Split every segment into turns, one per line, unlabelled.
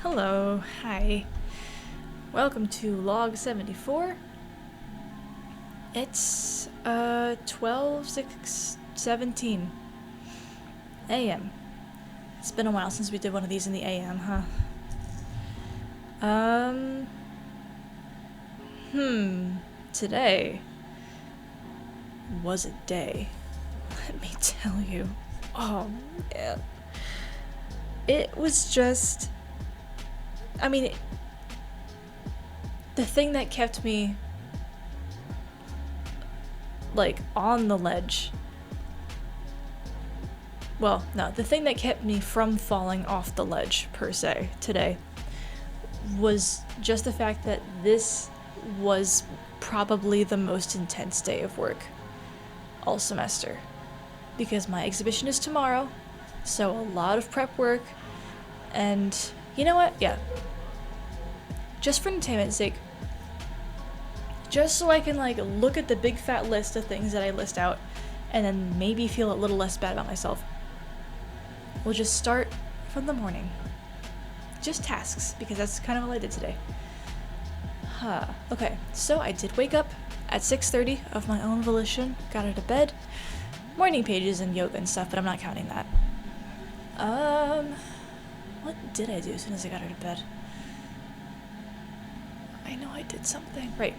Hello, hi. Welcome to log 74. It's 12:17 a.m. It's been a while since we did one of these in the a.m., huh? Today was a day. Let me tell you. Oh, man. It was just... the thing that kept me, on the ledge... Well, no, the thing that kept me from falling off the ledge, per se, today, was just the fact that this was probably the most intense day of work all semester. Because my exhibition is tomorrow, so a lot of prep work, and you know what? Yeah. Just for entertainment's sake, just so I can look at the big fat list of things that I list out, and then maybe feel a little less bad about myself. We'll just start from the morning. Just tasks, because that's kind of all I did today. Okay, so I did wake up at 6:30 of my own volition, got out of bed, morning pages and yoga and stuff, but I'm not counting that. What did I do as soon as I got out of bed? I know I did something. Right.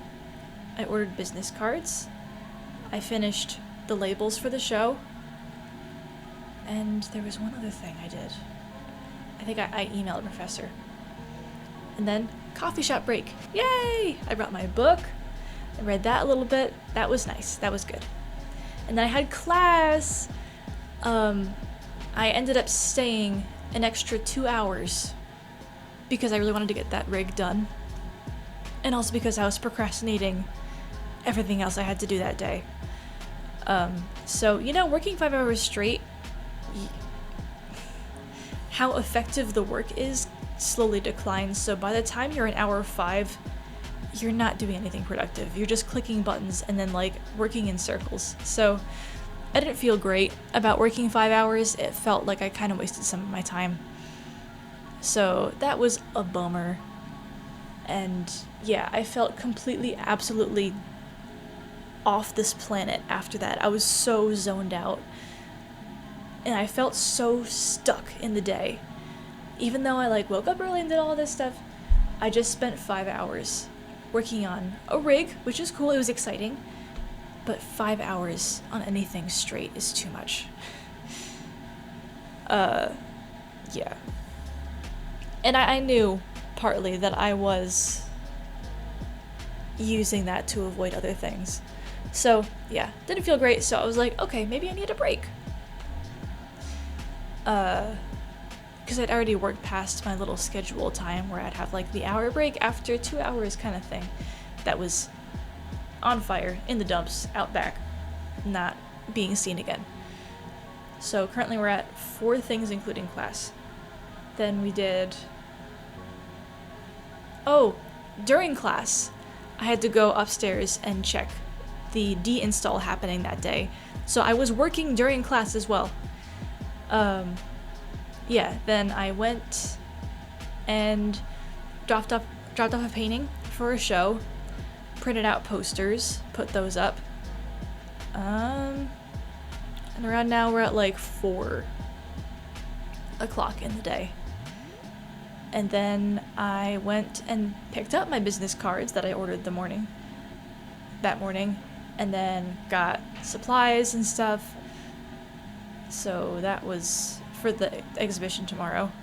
I ordered business cards. I finished the labels for the show. And there was one other thing I did. I think I emailed a professor. And then, coffee shop break. Yay! I brought my book. I read that a little bit. That was nice. That was good. And then I had class. I ended up staying an extra 2 hours because I really wanted to get that rig done. And also because I was procrastinating everything else I had to do that day. So, working 5 hours straight, how effective the work is slowly declines. So by the time you're in hour 5, you're not doing anything productive. You're just clicking buttons and then working in circles. So I didn't feel great about working 5 hours. It felt like I kind of wasted some of my time. So that was a bummer. And yeah, I felt completely, absolutely off this planet after that. I was so zoned out. And I felt so stuck in the day. Even though I woke up early and did all this stuff, I just spent 5 hours working on a rig, which is cool, it was exciting. But 5 hours on anything straight is too much. Yeah. And I knew partly that I was using that to avoid other things. So, yeah, didn't feel great, so I was like, okay, maybe I need a break. Because I'd already worked past my little schedule time where I'd have the hour break after 2 hours kind of thing. That was on fire, in the dumps, out back, not being seen again. So currently we're at 4 things including class. Then we did... Oh, during class, I had to go upstairs and check the deinstall happening that day. So I was working during class as well. Yeah, then I went and dropped off a painting for a show, printed out posters, put those up. And around now we're at 4 o'clock in the day. And then I went and picked up my business cards that I ordered that morning, and then got supplies and stuff. So that was for the exhibition tomorrow.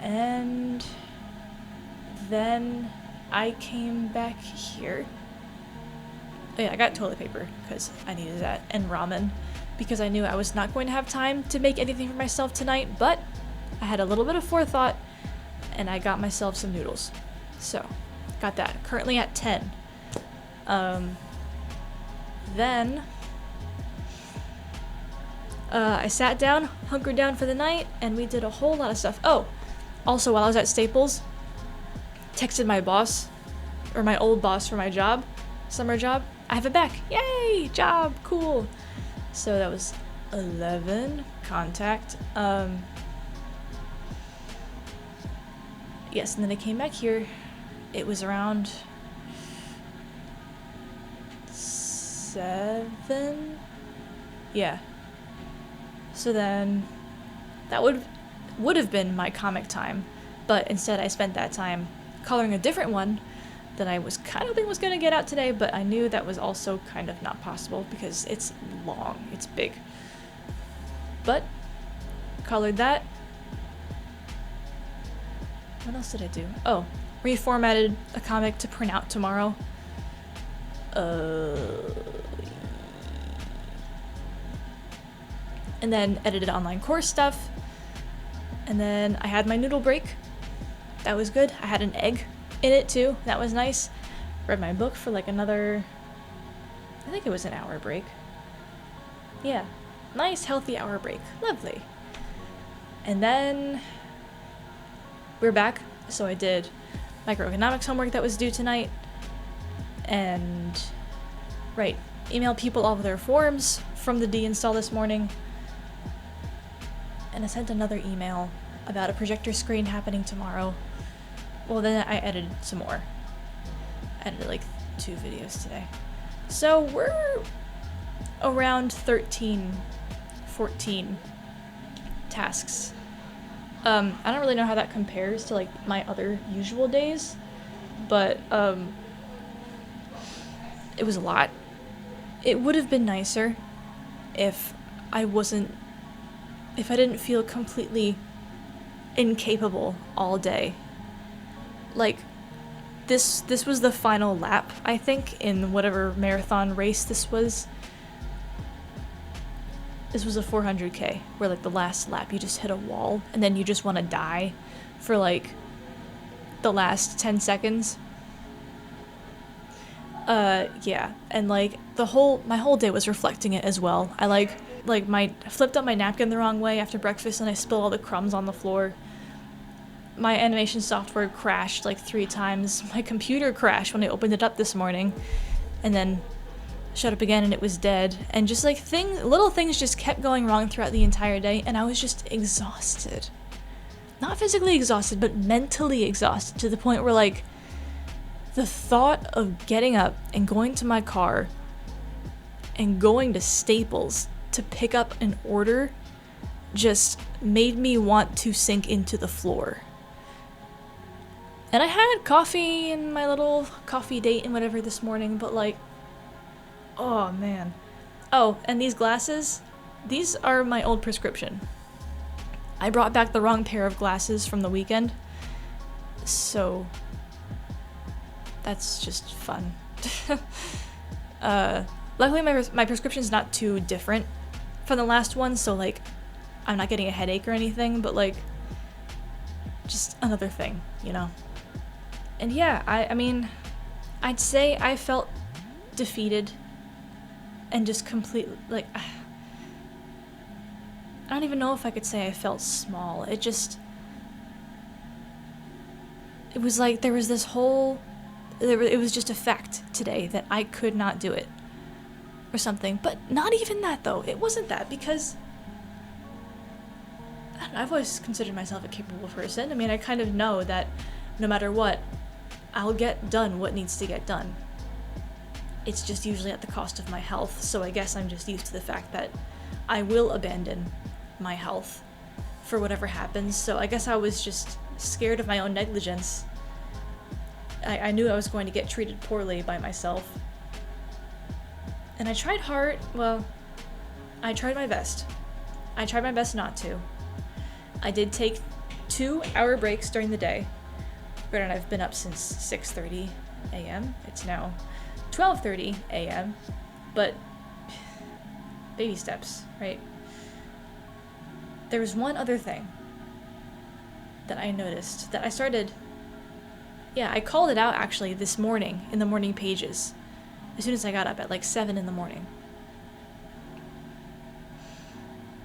And then I came back here. Oh yeah, I got toilet paper because I needed that, and ramen because I knew I was not going to have time to make anything for myself tonight, but I had a little bit of forethought and I got myself some noodles. So, got that. Currently at 10. Then I sat down, hunkered down for the night, and we did a whole lot of stuff. Oh, also while I was at Staples, texted my boss, or my old boss for my job, summer job. I have it back. Yay! Job! Cool. So that was 11. Contact. Yes, and then I came back here. It was around 7? Yeah. So then that would have been my comic time, but instead I spent that time coloring a different one that I was kind of hoping was going to get out today, but I knew that was also kind of not possible because it's long, it's big. But colored that. What else did I do? Oh, reformatted a comic to print out tomorrow. And then edited online course stuff. And then I had my noodle break. That was good. I had an egg in it too. That was nice. Read my book for like another, I think it was an hour break. Yeah. Nice, healthy hour break. Lovely. And then we're back. So I did microeconomics homework that was due tonight. And, right, email people all of their forms from the deinstall this morning. And I sent another email about a projector screen happening tomorrow. Well, then I edited some more. I edited like 2 videos today. So we're around 13, 14 tasks. I don't really know how that compares to like my other usual days, but it was a lot. It would have been nicer if I didn't feel completely incapable all day. Like, this was the final lap, I think, in whatever marathon race this was. This was a 400k, where like the last lap you just hit a wall, and then you just want to die for like the last 10 seconds. Yeah, and like my whole day was reflecting it as well. I flipped up my napkin the wrong way after breakfast and I spilled all the crumbs on the floor. My animation software crashed like 3 times. My computer crashed when I opened it up this morning, and then shut up again and it was dead. And just like little things just kept going wrong throughout the entire day, and I was just exhausted. Not physically exhausted, but mentally exhausted, to the point where like the thought of getting up and going to my car and going to Staples to pick up an order just made me want to sink into the floor. And I had coffee and my little coffee date and whatever this morning, but like, oh man. Oh, and these glasses, these are my old prescription. I brought back the wrong pair of glasses from the weekend, so that's just fun. Luckily my prescription's not too different from the last one, so like I'm not getting a headache or anything, but like just another thing, you know? And yeah, I mean, I'd say I felt defeated and just completely, like, I don't even know if I could say I felt small. It was like there was this whole, it was just a fact today that I could not do it or something. But not even that though. It wasn't that, because I don't know, I've always considered myself a capable person. I mean, I kind of know that no matter what, I'll get done what needs to get done. It's just usually at the cost of my health, so I guess I'm just used to the fact that I will abandon my health for whatever happens. So I guess I was just scared of my own negligence. I knew I was going to get treated poorly by myself. And I tried hard. Well, I tried my best. I tried my best not to. I did take 2-hour breaks during the day. Granted, I've been up since 6:30 a.m. It's now 12:30 a.m. But baby steps, right? There was one other thing that I noticed that I started. Yeah, I called it out actually this morning in the morning pages, as soon as I got up at like 7 in the morning.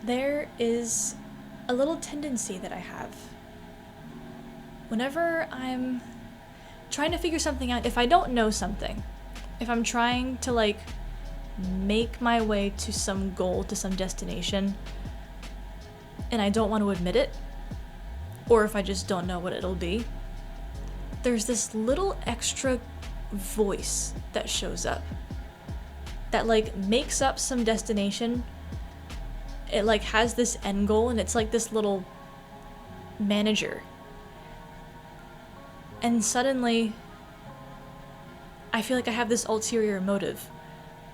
There is a little tendency that I have. Whenever I'm trying to figure something out, if I don't know something, if I'm trying to like make my way to some goal, to some destination, and I don't want to admit it, or if I just don't know what it'll be, there's this little extra voice that shows up that like makes up some destination. It like has this end goal, and it's like this little manager. And suddenly I feel like I have this ulterior motive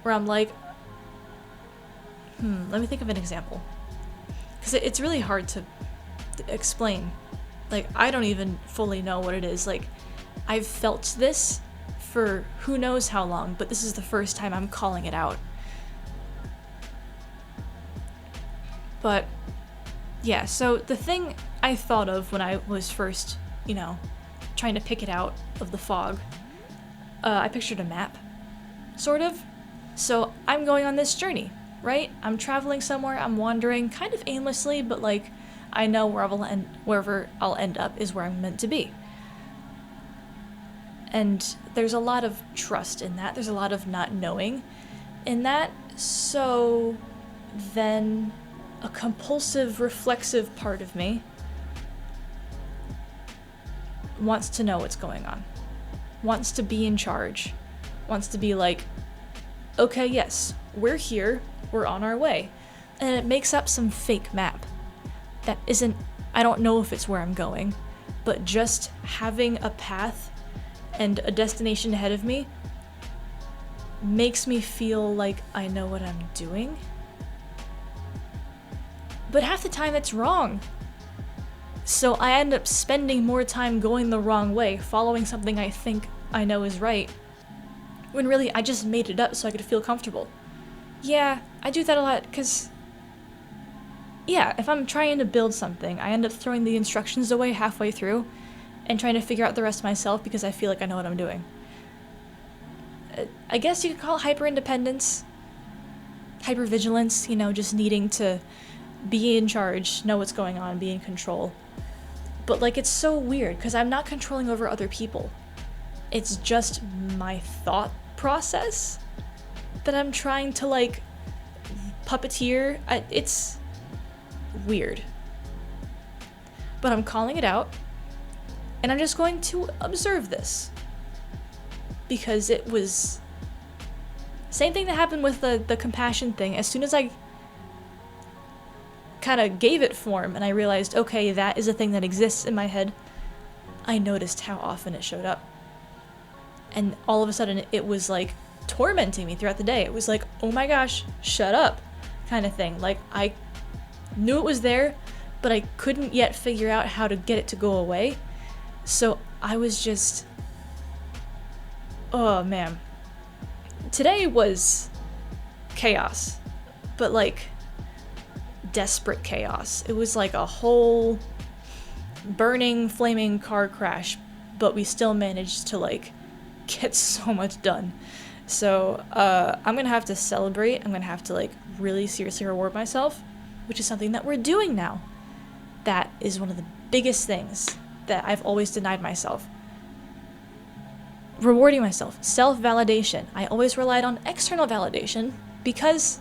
where I'm like, let me think of an example. Because it's really hard to explain. Like, I don't even fully know what it is. Like, I've felt this for who knows how long, but this is the first time I'm calling it out. But, yeah, so the thing I thought of when I was first, trying to pick it out of the fog, I pictured a map, sort of. So I'm going on this journey, right? I'm traveling somewhere, I'm wandering kind of aimlessly, but like, I know wherever I'll end up is where I'm meant to be. And there's a lot of trust in that. There's a lot of not knowing in that. So then a compulsive, reflexive part of me wants to know what's going on, wants to be in charge, wants to be like, okay, yes, we're here, we're on our way. And it makes up some fake map that isn't, I don't know if it's where I'm going, but just having a path and a destination ahead of me makes me feel like I know what I'm doing. But half the time it's wrong. So I end up spending more time going the wrong way, following something I think I know is right, when really I just made it up so I could feel comfortable. Yeah, I do that a lot because, yeah, if I'm trying to build something, I end up throwing the instructions away halfway through and trying to figure out the rest myself because I feel like I know what I'm doing. I guess you could call it hyper-independence, hyper-vigilance, just needing to be in charge, know what's going on, be in control. But like, it's so weird because I'm not controlling over other people. It's just my thought process that I'm trying to like puppeteer. It's weird. But I'm calling it out, and I'm just going to observe this. Because it was same thing that happened with the compassion thing. As soon as I kind of gave it form and I realized, okay, that is a thing that exists in my head, I noticed how often it showed up. And all of a sudden it was like tormenting me throughout the day. It was like, oh my gosh, shut up, kind of thing. Like, I knew it was there, but I couldn't yet figure out how to get it to go away. So I was just, oh man. Today was chaos, but like desperate chaos. It was like a whole burning, flaming car crash, but we still managed to like get so much done. So I'm gonna have to celebrate. I'm gonna have to like really seriously reward myself, which is something that we're doing now. That is one of the biggest things that I've always denied myself. Rewarding myself, self-validation. I always relied on external validation because,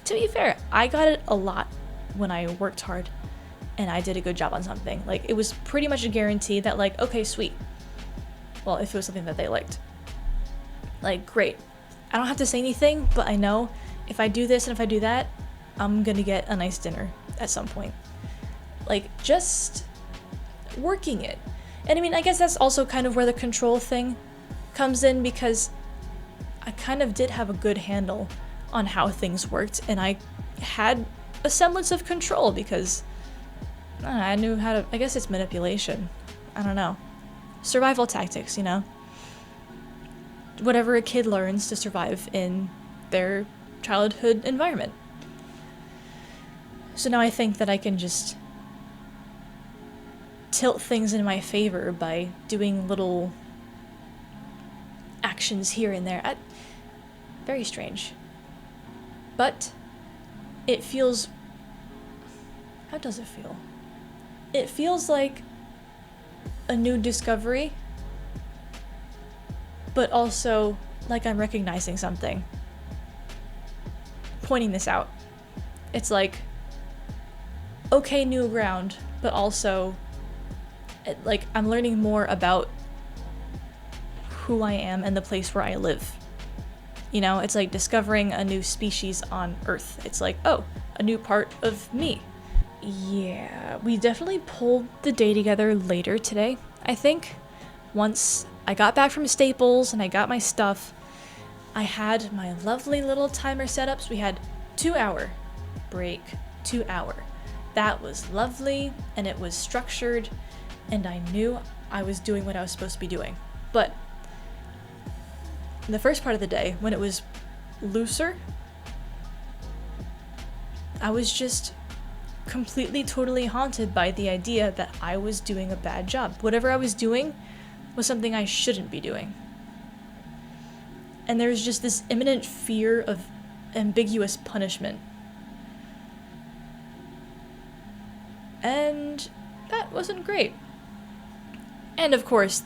to be fair, I got it a lot when I worked hard and I did a good job on something. Like, it was pretty much a guarantee that like, okay, sweet. Well, if it was something that they liked. Like, great. I don't have to say anything, but I know if I do this and if I do that, I'm gonna get a nice dinner at some point. Like, just working it. And I mean, I guess that's also kind of where the control thing comes in, because I kind of did have a good handle on how things worked, and I had a semblance of control because I knew how to, I guess it's manipulation. I don't know. Survival tactics, Whatever a kid learns to survive in their childhood environment. So now I think that I can just tilt things in my favor by doing little actions here and there. Very strange. But it feels... How does it feel? It feels like a new discovery, but also like I'm recognizing something. Pointing this out. It's like, okay, new ground, but also like I'm learning more about who I am and the place where I live. You know, it's like discovering a new species on Earth. It's like, oh, a new part of me. Yeah, we definitely pulled the day together later today, I think. Once I got back from Staples and I got my stuff, I had my lovely little timer setups. We had 2-hour break, 2 hour. That was lovely, and it was structured, and I knew I was doing what I was supposed to be doing. But in the first part of the day, when it was looser, I was just completely, totally haunted by the idea that I was doing a bad job. Whatever I was doing was something I shouldn't be doing. And there was just this imminent fear of ambiguous punishment. And that wasn't great. And of course,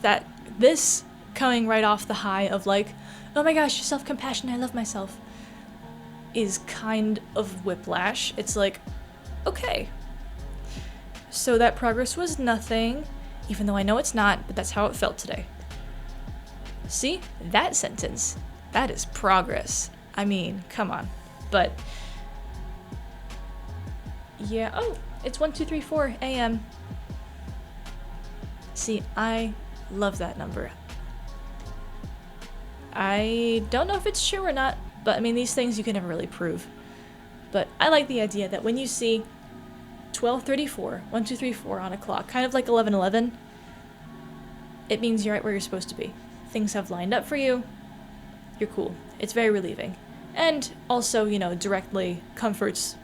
this coming right off the high of like, oh my gosh, self-compassion, I love myself, is kind of whiplash. It's like, okay. So that progress was nothing, even though I know it's not, but that's how it felt today. See? That sentence. That is progress. I mean, come on. But yeah, oh, it's 1234 a.m. See, I love that number. I don't know if it's true or not, but I mean, these things you can never really prove. But I like the idea that when you see 1234, 1234 on a clock, kind of like 1111, it means you're right where you're supposed to be. Things have lined up for you. You're cool. It's very relieving. And also, you know, directly comforts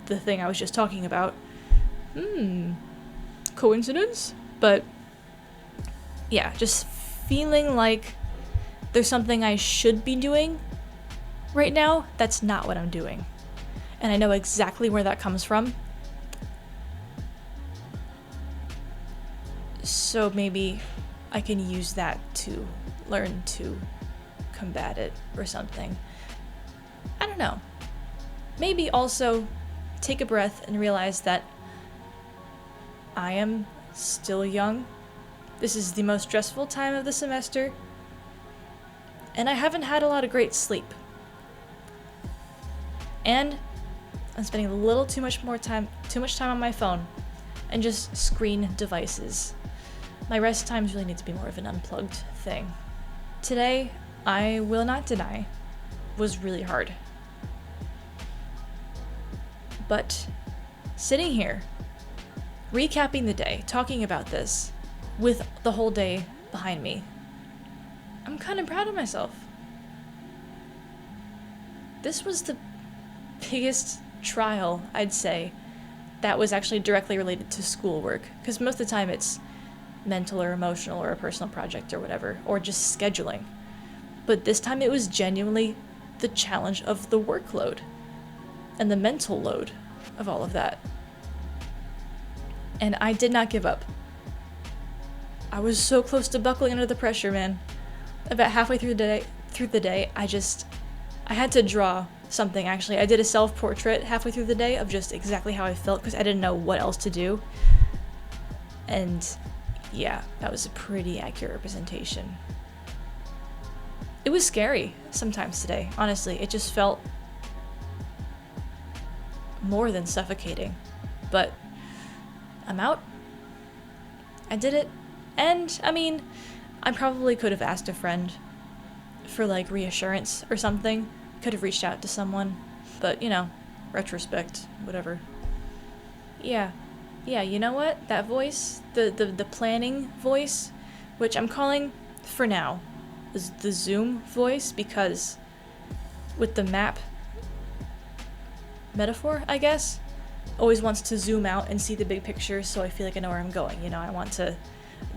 the thing I was just talking about. Coincidence? But yeah, just feeling like there's something I should be doing right now that's not what I'm doing. And I know exactly where that comes from. So maybe I can use that to learn to combat it or something. I don't know. Maybe also take a breath and realize that I am still young. This is the most stressful time of the semester. And I haven't had a lot of great sleep. And I'm spending a little too much time on my phone and just screen devices. My rest times really need to be more of an unplugged thing. Today, I will not deny, was really hard. But sitting here, recapping the day, talking about this, with the whole day behind me, I'm kind of proud of myself. This was the biggest trial, I'd say, that was actually directly related to schoolwork. Because most of the time it's mental or emotional or a personal project or whatever, or just scheduling. But this time it was genuinely the challenge of the workload and the mental load of all of that. And I did not give up. I was so close to buckling under the pressure, man. About halfway through the day, I had to draw something, actually. I did a self-portrait halfway through the day of just exactly how I felt because I didn't know what else to do. And yeah, that was a pretty accurate representation. It was scary sometimes today, honestly. It just felt more than suffocating. But I'm out. I did it. And, I mean, I probably could have asked a friend for, like, reassurance or something. Could have reached out to someone. But, you know, retrospect, whatever. Yeah, you know what? That voice, the planning voice, which I'm calling, for now, is the Zoom voice, because with the map metaphor, I guess, always wants to zoom out and see the big picture, so I feel like I know where I'm going, you know? I want to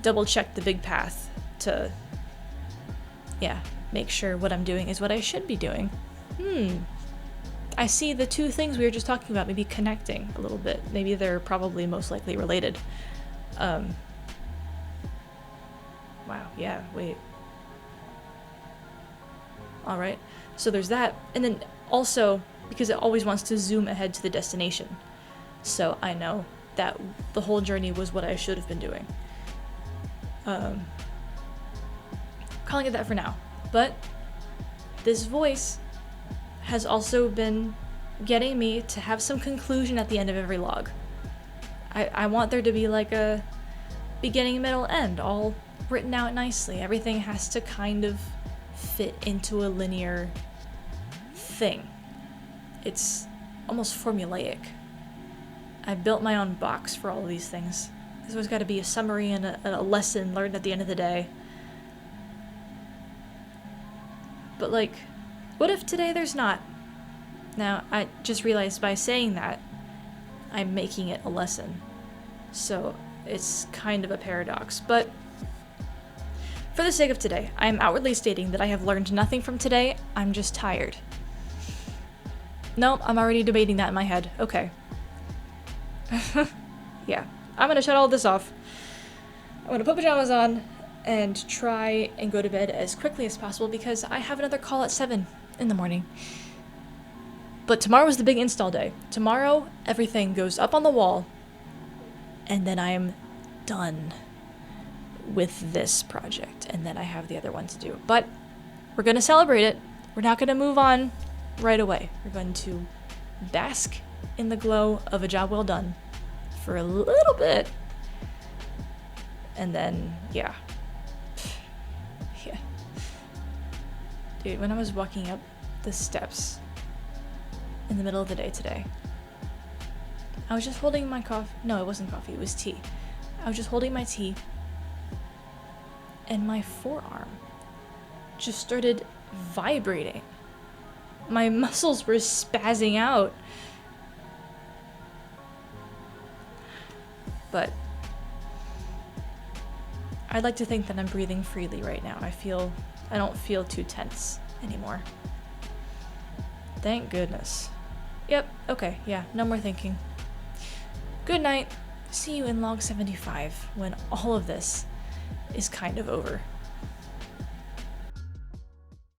double check the big path to, yeah, make sure what I'm doing is what I should be doing. I see the two things we were just talking about maybe connecting a little bit. Maybe they're probably most likely related. Wow, yeah, wait. Alright, so there's that. And then also, because it always wants to zoom ahead to the destination. So I know that the whole journey was what I should have been doing. calling it that for now. But this voice has also been getting me to have some conclusion at the end of every log. I want there to be like a beginning, middle, end, all written out nicely. Everything has to kind of fit into a linear thing. It's almost formulaic. I built my own box for all of these things. There's always got to be a summary and a lesson learned at the end of the day. But like, what if today there's not? Now, I just realized by saying that, I'm making it a lesson. So it's kind of a paradox. But for the sake of today, I am outwardly stating that I have learned nothing from today. I'm just tired. Nope, I'm already debating that in my head. Okay. Yeah, I'm gonna shut all this off. I'm gonna put pajamas on and try and go to bed as quickly as possible because I have another call at 7 in the morning. But tomorrow is the big install day. Tomorrow, everything goes up on the wall, and then I'm done with this project, and then I have the other one to do. But we're gonna celebrate it. We're not gonna move on right away. We're going to bask in the glow of a job well done for a little bit, and then, yeah. Yeah. Dude, when I was walking up the steps in the middle of the day today, I was just holding my coffee. No, it wasn't coffee, it was tea. I was just holding my tea, and my forearm just started vibrating. My muscles were spazzing out. But I'd like to think that I'm breathing freely right now. I don't feel too tense anymore. Thank goodness. Yep, okay, yeah, no more thinking. Good night. See you in log 75 when all of this is kind of over.